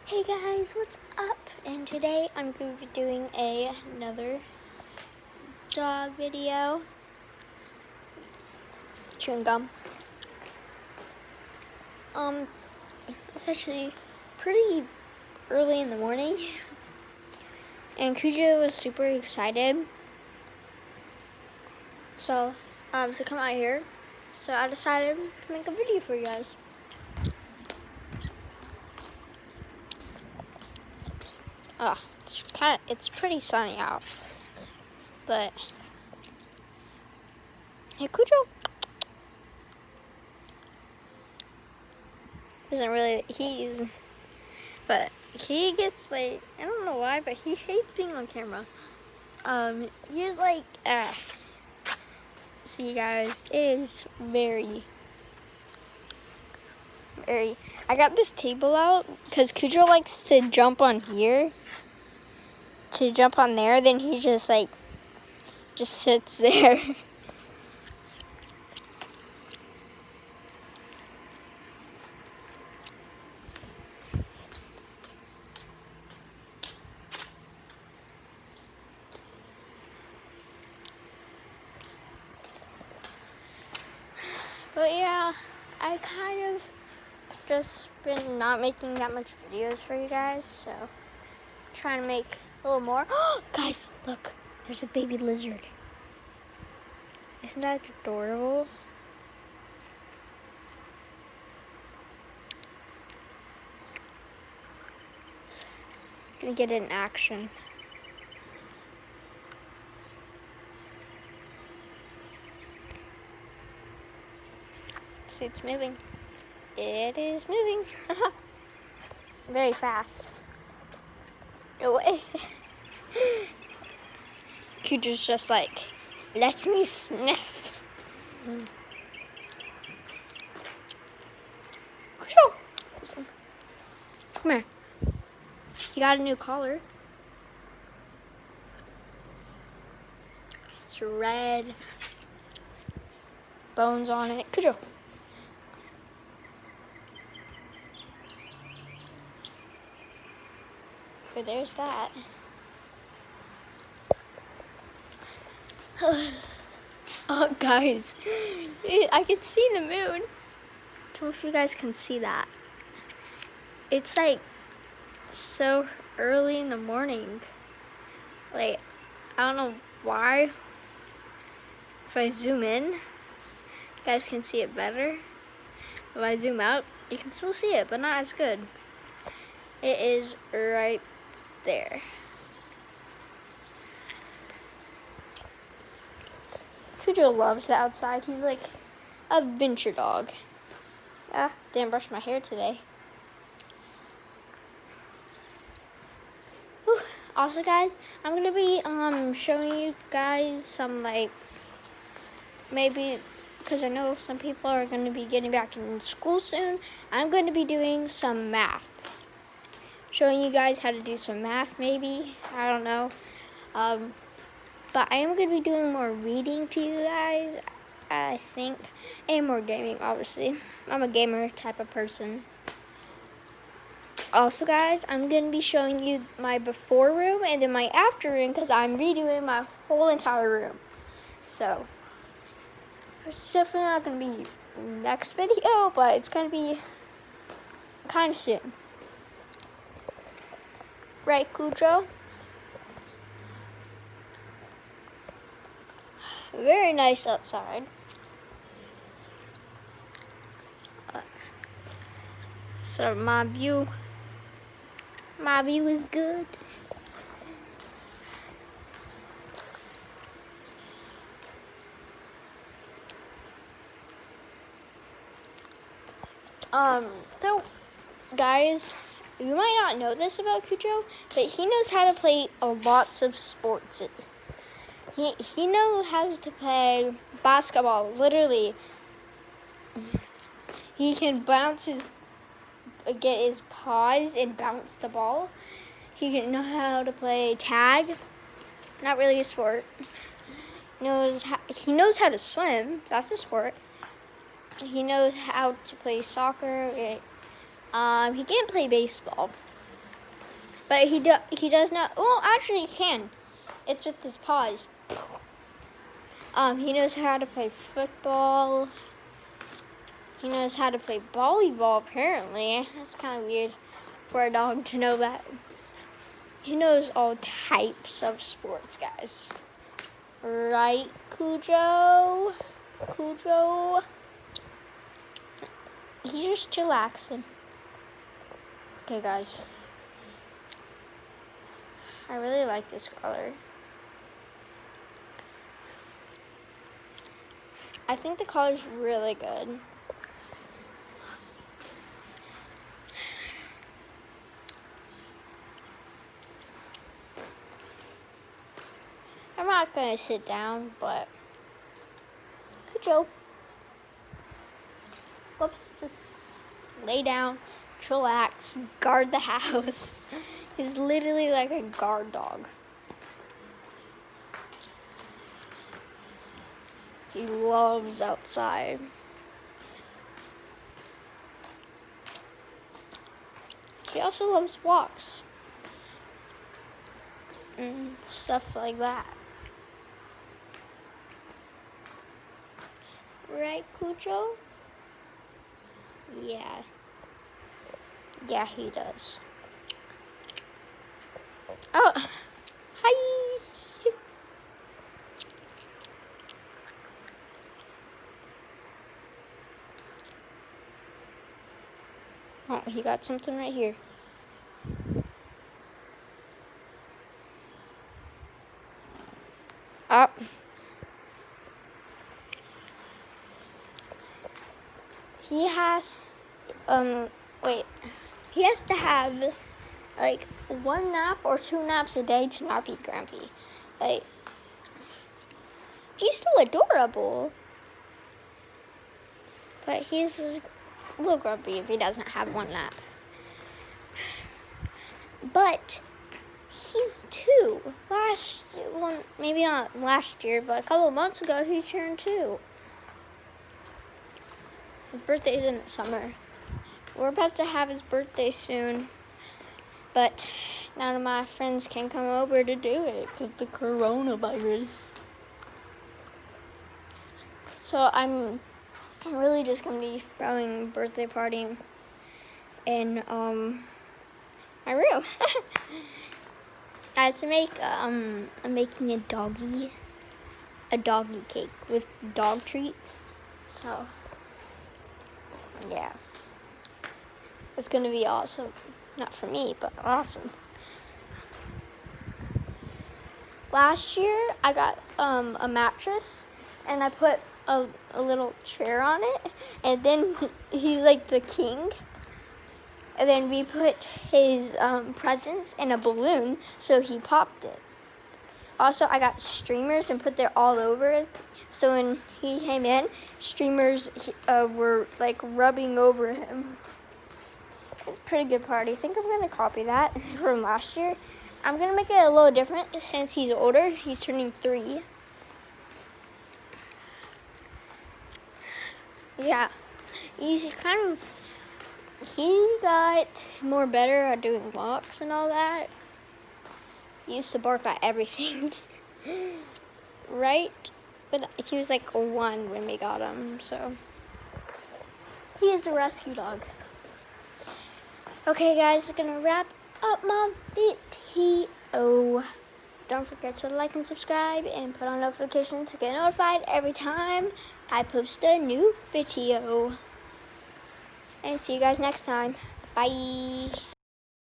Hey guys, what's up? And today I'm going to be doing another dog video. Chewing gum. It's actually pretty early in the morning. And Cujo was super excited. So, to come out here. So I decided to make a video for you guys. It's pretty sunny out. But hey Cujo isn't really but he gets like, I don't know why, but he hates being on camera. He's like see guys, it is very I got this table out because Cujo likes to jump on here, to jump on there, then he just sits there. But yeah, I kind of just been not making that much videos for you guys, so trying to make a little more. Guys, look, there's a baby lizard. Isn't that adorable? Gonna get it in action. See, it's moving. It is moving. Very fast. Away. Cujo's just like, let me sniff. Cujo! Come here. He got a new collar. It's red. Bones on it. Cujo. Okay, there's that. Oh, guys. I can see the moon. I don't know if you guys can see that. It's like so early in the morning. Like, I don't know why. If I zoom in, you guys can see it better. If I zoom out, you can still see it, but not as good. It is right there. Cujo loves the outside. He's like a adventure dog. Didn't brush my hair today. Whew. Also, guys, I'm gonna be showing you guys some, like, maybe because I know some people are gonna be getting back in school soon. I'm going to be doing some math. Showing you guys how to do some math, maybe. I don't know. But I am going to be doing more reading to you guys, I think, and more gaming, obviously. I'm a gamer type of person. Also, guys, I'm going to be showing you my before room and then my after room because I'm redoing my whole entire room. So, it's definitely not going to be next video, but it's going to be kind of soon. Right, Cujo? Very nice outside. So my view is good. So guys, you might not know this about Cujo, but he knows how to play lots of sports. He knows how to play basketball, literally. He can get his paws and bounce the ball. He can know how to play tag, not really a sport. He knows how to swim, that's a sport. He knows how to play soccer. He can't play baseball. But he does not. Well, actually, he can. It's with his paws. He knows how to play football. He knows how to play volleyball. Apparently, that's kind of weird for a dog to know that. He knows all types of sports, guys. Right, Cujo? Cujo? He's just chillaxing. Okay, guys. I really like this color. I think the color's really good. I'm not gonna sit down, but Cujo. Whoops, just lay down, chillax, guard the house. He's literally like a guard dog. He loves outside. He also loves walks and stuff like that. Right, Cujo? Yeah. Yeah, he does. Oh, hi. Oh, he got something right here. Oh. He has, he has to have like 1 nap or 2 naps a day to not be grumpy. Like, he's still adorable, but he's a little grumpy if he doesn't have 1 nap. But he's 2. Maybe not last year, but a couple of months ago, he turned 2. His birthday's in the summer. We're about to have his birthday soon, but none of my friends can come over to do it because the coronavirus. So I'm really just gonna be throwing a birthday party in my room. I had to make I'm making a doggy cake with dog treats. So yeah, it's gonna be awesome. Not for me, but awesome. Last year I got a mattress and I put a little chair on it, and then he's like the king. And then we put his presents in a balloon, so he popped it. Also, I got streamers and put them all over it. So when he came in, streamers were like rubbing over him. It's a pretty good party. I think I'm gonna copy that from last year. I'm gonna make it a little different since he's older. He's turning 3. Yeah, he got more better at doing walks and all that. He used to bark at everything, right? But he was like 1 when we got him, so he is a rescue dog. Okay, guys, I'm gonna wrap up my video. Don't forget to like and subscribe and put on notifications to get notified every time I post a new video. And see you guys next time. Bye.